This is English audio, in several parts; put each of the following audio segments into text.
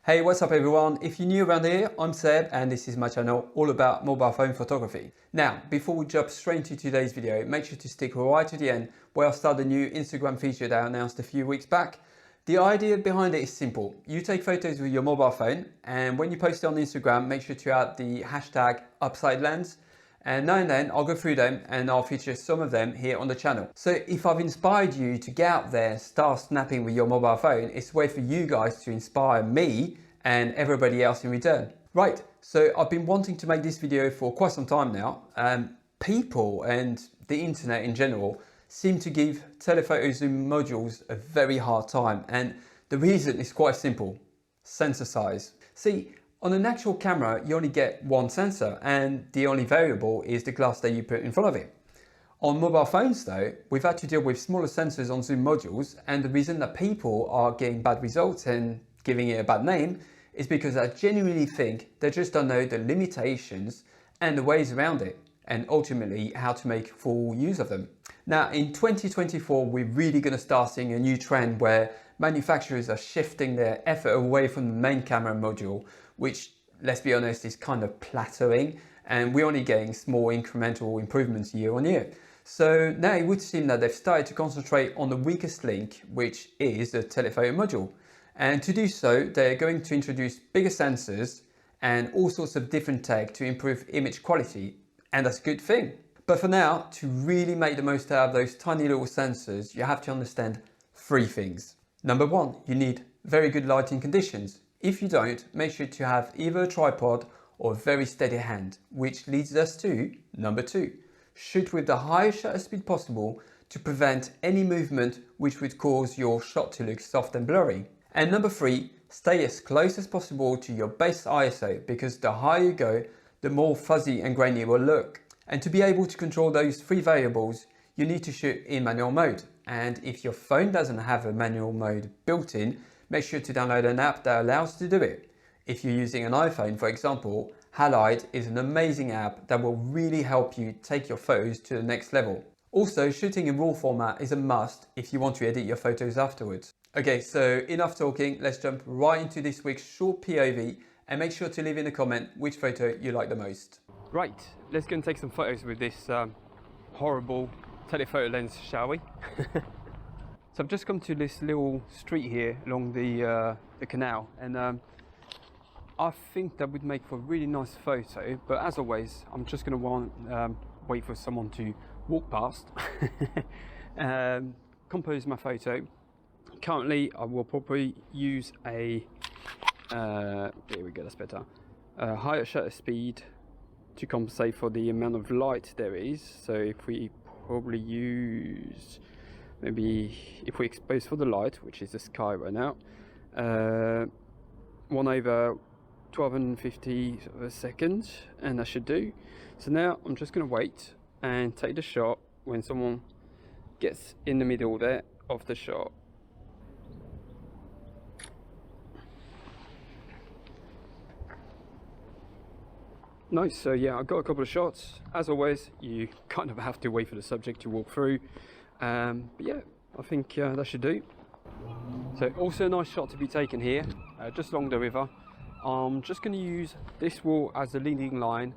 Hey, what's up everyone? If you're new around here, I'm Seb and this is my channel all about mobile phone photography. Now, before we jump straight into today's video, make sure to stick right to the end where I'll start the new Instagram feature that I announced a few weeks back. The idea behind it is simple. You take photos with your mobile phone and when you post it on Instagram, make sure to add the hashtag upside lens. And now and then I'll go through them and I'll feature some of them here on the channel. So if I've inspired you to get out there and start snapping with your mobile phone, it's a way for you guys to inspire me and everybody else in return. Right, so I've been wanting to make this video for quite some time now. People and the internet in general seem to give telephoto zoom modules a very hard time, and the reason is quite simple: sensor size. See, on an actual camera, you only get one sensor and the only variable is the glass that you put in front of it. On mobile phones though, we've had to deal with smaller sensors on zoom modules, and the reason that people are getting bad results and giving it a bad name is because I genuinely think they just don't know the limitations and the ways around it, and ultimately how to make full use of them. Now in 2024, we're really going to start seeing a new trend where manufacturers are shifting their effort away from the main camera module, which, let's be honest, is kind of plateauing, and we're only getting small incremental improvements year on year. So now it would seem that they've started to concentrate on the weakest link, which is the telephoto module. And to do so, they're going to introduce bigger sensors and all sorts of different tech to improve image quality, and that's a good thing. But for now, to really make the most out of those tiny little sensors, you have to understand three things. Number one, you need very good lighting conditions. If you don't, make sure to have either a tripod or a very steady hand, which leads us to number two. Shoot with the highest shutter speed possible to prevent any movement which would cause your shot to look soft and blurry. And number three, stay as close as possible to your base ISO, because the higher you go, the more fuzzy and grainy it will look. And to be able to control those three variables, you need to shoot in manual mode. And if your phone doesn't have a manual mode built in, make sure to download an app that allows you to do it. If you're using an iPhone, for example, Halide is an amazing app that will really help you take your photos to the next level. Also, shooting in RAW format is a must if you want to edit your photos afterwards. Okay, so enough talking, let's jump right into this week's short POV, and make sure to leave in a comment which photo you like the most. Right, let's go and take some photos with this horrible telephoto lens, shall we? So I've just come to this little street here along the canal, and I think that would make for a really nice photo, but as always, I'm just going to wait for someone to walk past, compose my photo. Currently, I will probably use a, here we go, that's better, higher shutter speed to compensate for the amount of light there is. So if we probably use, maybe if we expose for the light, which is the sky right now, 1/1250 seconds, and that should do. So now I'm just going to wait and take the shot when someone gets in the middle there of the shot. Nice, so yeah, I've got a couple of shots. As always, you kind of have to wait for the subject to walk through. But yeah, I think that should do. So also a nice shot to be taken here, just along the river. I'm just going to use this wall as the leading line,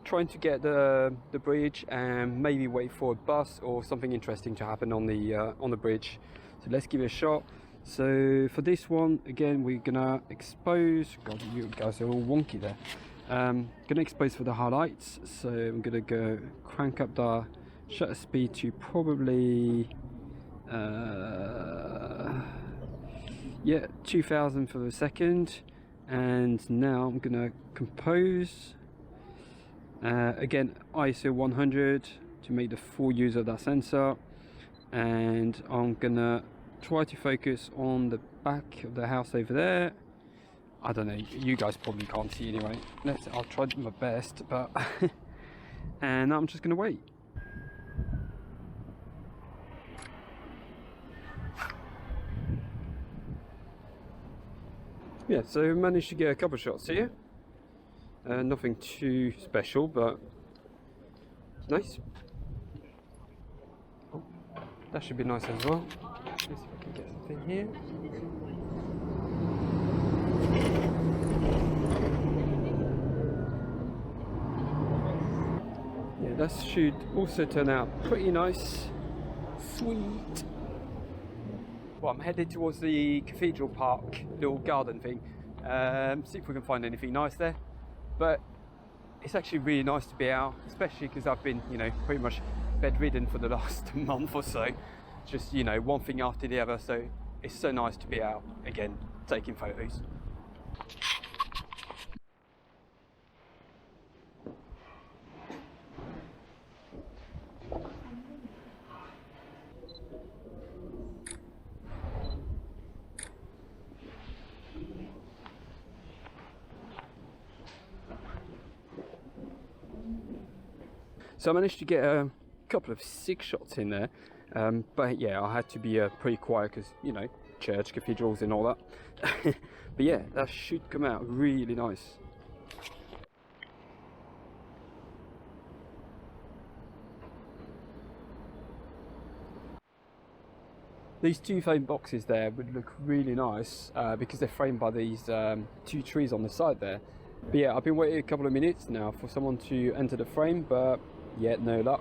trying to get the bridge and maybe wait for a bus or something interesting to happen on the bridge. So let's give it a shot. So for this one, again, we're gonna expose. God, you guys are all wonky there. Gonna expose for the highlights, so I'm gonna go crank up the shutter speed to probably 2000 for the second, and now I'm gonna compose again ISO 100 to make the full use of that sensor, and I'm gonna try to focus on the back of the house over there. I don't know, you guys probably can't see anyway. I'll try my best, but and I'm just gonna wait. Yeah, so managed to get a couple of shots here. Nothing too special, but nice. Oh, that should be nice as well. Let's see if I can get something here. that should also turn out pretty nice. Sweet. Well, I'm headed towards the Cathedral Park, little garden thing. See if we can find anything nice there. But it's actually really nice to be out, especially because I've been, you know, pretty much bedridden for the last month or so. Just, you know, one thing after the other. So it's so nice to be out again, taking photos. So I managed to get a couple of sick shots in there, but yeah, I had to be pretty quiet because, you know, church, cathedrals and all that. But yeah, that should come out really nice. These two frame boxes there would look really nice because they're framed by these two trees on the side there. But yeah, I've been waiting a couple of minutes now for someone to enter the frame, but yeah, no luck.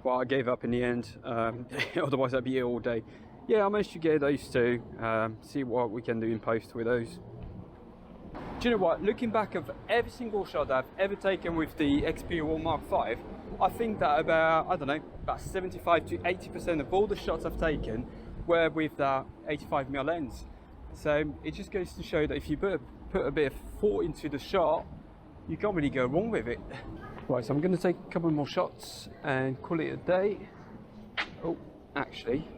Well, I gave up in the end, otherwise I'd be here all day. Yeah, I managed to get those two, see what we can do in post with those. Do you know what, looking back of every single shot that I've ever taken with the Xperia Mark V, I think that about, I don't know, about 75 to 80% of all the shots I've taken were with that 85mm lens. So it just goes to show that if you put a bit of thought into the shot, you can't really go wrong with it. Right, so I'm going to take a couple more shots and call it a day. Oh, actually,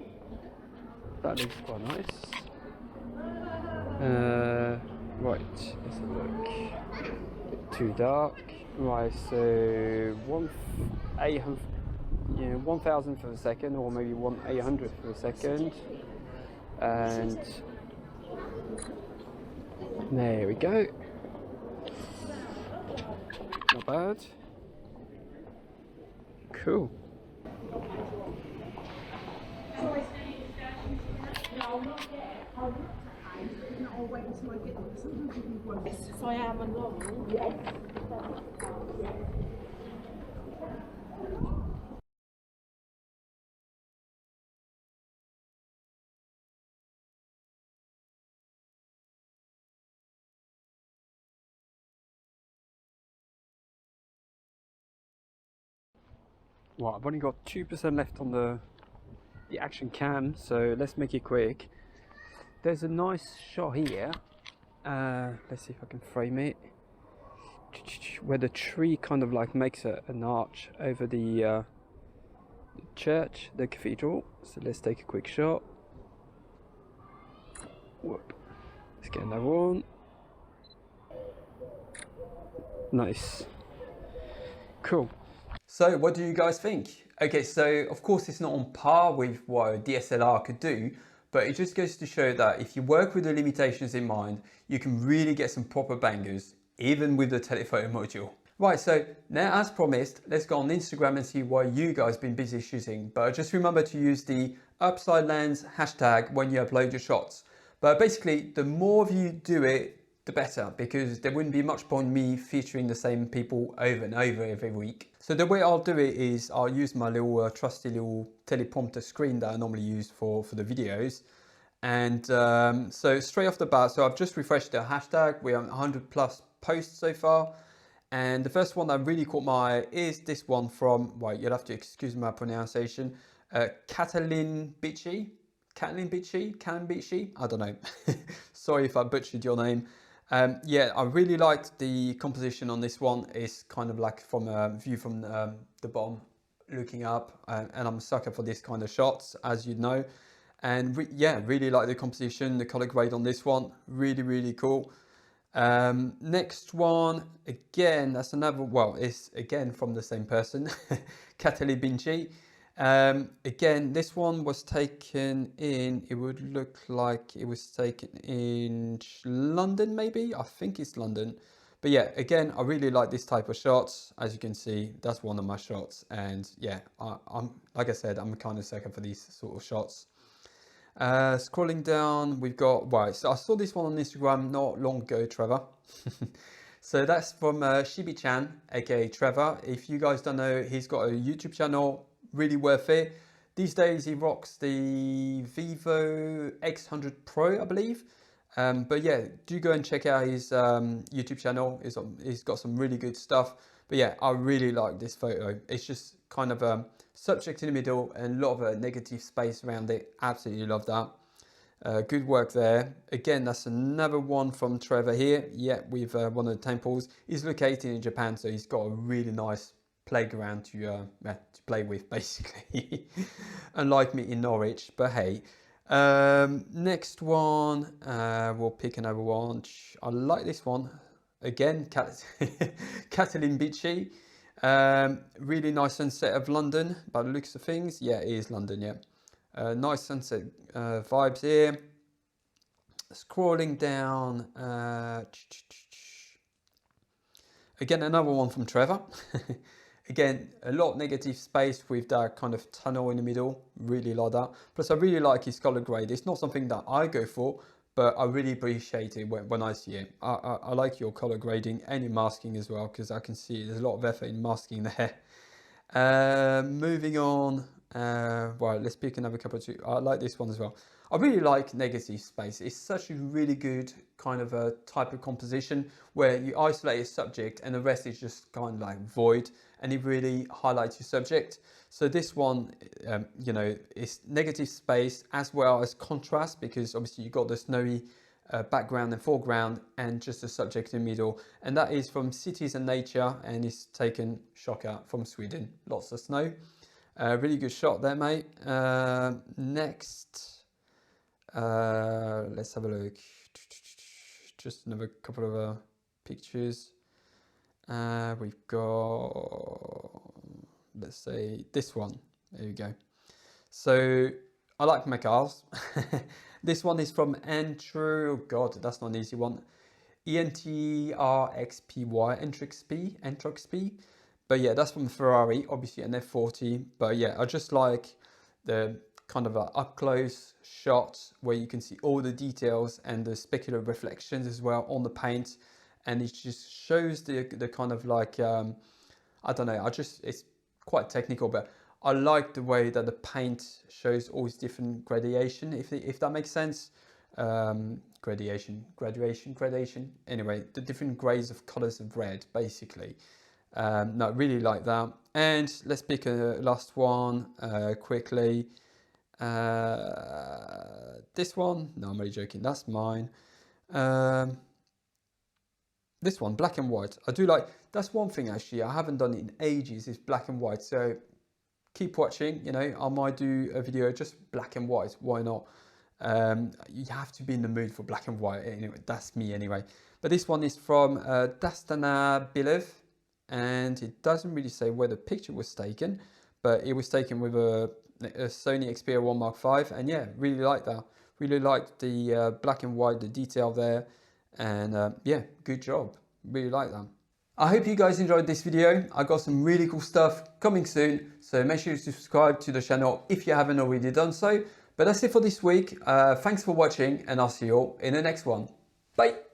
that looks quite nice. Right, let's have a look. A bit too dark. Right, so 1,000 for a second, or maybe 1/800th for a second, and there we go. Not bad. Cool. So I am alone. Yes. Right, I've only got 2% left on the action cam, so let's make it quick. There's a nice shot here. Let's see if I can frame it. Where the tree kind of like makes an arch over the church, the cathedral. So let's take a quick shot. Whoop. Let's get another one. Nice. Cool. So what do you guys think? Okay, so of course it's not on par with what a DSLR could do, but it just goes to show that if you work with the limitations in mind, you can really get some proper bangers, even with the telephoto module. Right, so now as promised, let's go on Instagram and see what you guys been busy shooting. But just remember to use the upside lens hashtag when you upload your shots. But basically, the more of you do it, the better, because there wouldn't be much point me featuring the same people over and over every week. So the way I'll do it is I'll use my little trusty little teleprompter screen that I normally use for the videos. And so straight off the bat, so I've just refreshed the hashtag. We're on 100 plus posts so far. And the first one that really caught my eye is this one from, well, you'll have to excuse my pronunciation, Catalin Bici, I don't know. Sorry if I butchered your name. Yeah, I really liked the composition on this one. It's kind of like from a view from the bottom looking up, and I'm a sucker for this kind of shots, as you know. And yeah, really like the composition, the color grade on this one, really cool. Next one, again, that's another, well, it's again from the same person, Kateli Binchi. Again, this one was taken in, it would look like it was taken in London, maybe? I think it's London. But yeah, again, I really like this type of shots. As you can see, that's one of my shots. And yeah, I'm like I said, I'm kind of sucker for these sort of shots. Scrolling down, we've got, right, so I saw this one on Instagram not long ago, Trevor. So that's from Shibi-chan, aka Trevor. If you guys don't know, he's got a YouTube channel, really worth it. These days he rocks the Vivo X100 Pro, I believe. But yeah, do go and check out his YouTube channel. He's got some really good stuff. But yeah, I really like this photo. It's just kind of subject in the middle and a lot of negative space around it. Absolutely love that. Good work there. Again, that's another one from Trevor here. Yeah, with one of the temples. He's located in Japan, so he's got a really nice playground to play with, basically. Unlike me in Norwich, but hey. Next one, we'll pick another one. I like this one. Again, Catalin Beachy. Really nice sunset of London by the looks of things. Yeah, it is London, yeah. Nice sunset vibes here. Scrolling down. Again, another one from Trevor. Again, a lot of negative space with that kind of tunnel in the middle. Really like that. Plus, I really like his color grade. It's not something that I go for, but I really appreciate it when I see it. I like your color grading and your masking as well, because I can see there's a lot of effort in masking there. Moving on. Right, let's pick another couple of two. I like this one as well. I really like negative space. It's such a really good kind of a type of composition where you isolate a subject and the rest is just kind of like void, and it really highlights your subject. So this one, you know, it's negative space as well as contrast, because obviously you've got the snowy background and foreground and just the subject in the middle. And that is from Cities and Nature, and it's taken, shocker, from Sweden. Lots of snow. Really good shot there, mate. Next, let's have a look. Just another couple of pictures. We've got, let's say, this one. There you go. So I like my cars. This one is from Entro. Oh God, that's not an easy one. ENTRXPY, Entroxp. But yeah, that's from Ferrari, obviously an F40. But yeah, I just like the kind of up close shot where you can see all the details and the specular reflections as well on the paint. And it just shows the kind of like, I don't know, it's quite technical, but I like the way that the paint shows all these different gradation, if that makes sense. Gradation. Anyway, the different grades of colors of red, basically. No, really like that. And let's pick a last one quickly. This one, no, I'm really joking, that's mine. This one, black and white. I do like, that's one thing actually I haven't done it in ages, is black and white. So keep watching, you know, I might do a video just black and white, why not? You have to be in the mood for black and white, anyway, that's me anyway. But this one is from Dastana Bilev, and it doesn't really say where the picture was taken, but it was taken with a Sony Xperia 1 Mark V, and yeah, really like that. Really liked the black and white, the detail there, and yeah, good job. Really like that. I hope you guys enjoyed this video. I got some really cool stuff coming soon, so make sure you subscribe to the channel if you haven't already done so. But that's it for this week. Thanks for watching, and I'll see you all in the next one. Bye!